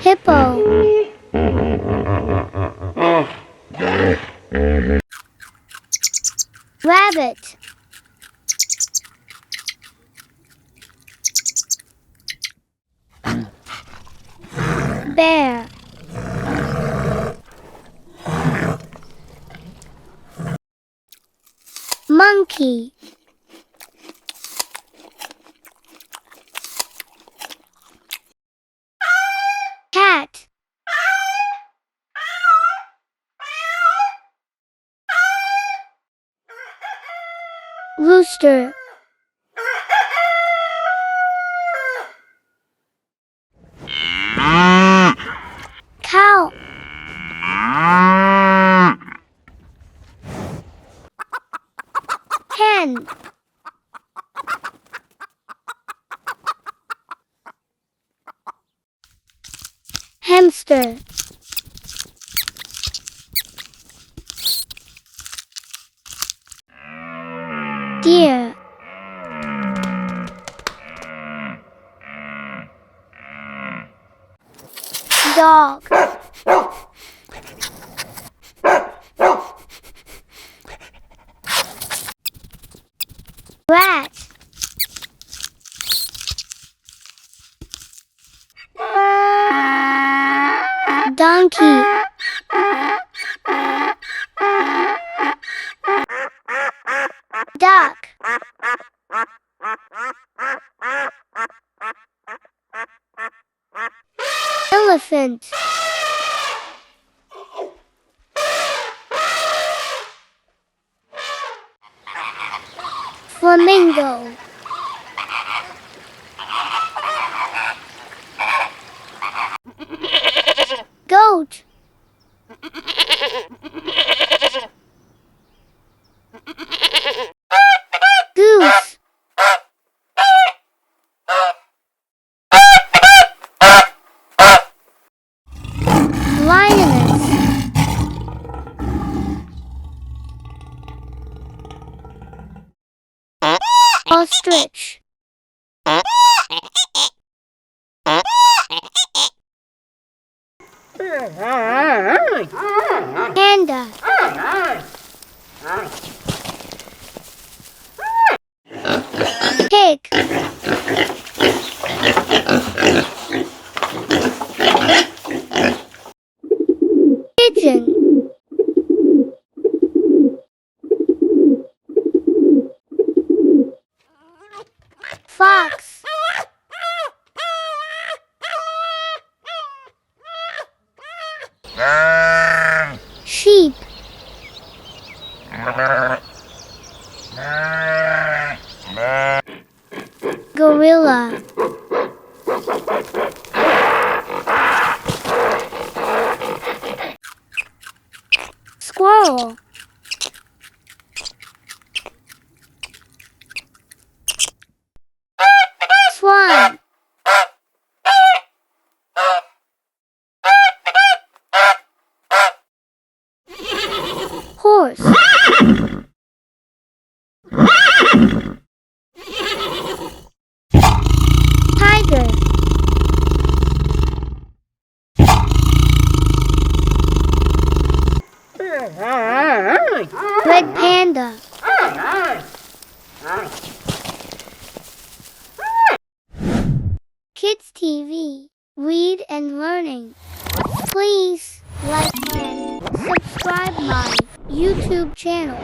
Hippo. Rabbit. Bear. Monkey. Cat. Rooster. Cow. Hen. Hamster. Deer. Dog. Rat. Donkey. Duck. Elephant. Flamingo. Goat. Goose. Lioness. Ostrich. Panda. Pig. Pigeon. Fox. Sheep. Gorilla. Squirrel. Swan. Horse. Tiger. Red panda. Kids TV, read and learning. Please like and subscribe my YouTube channel.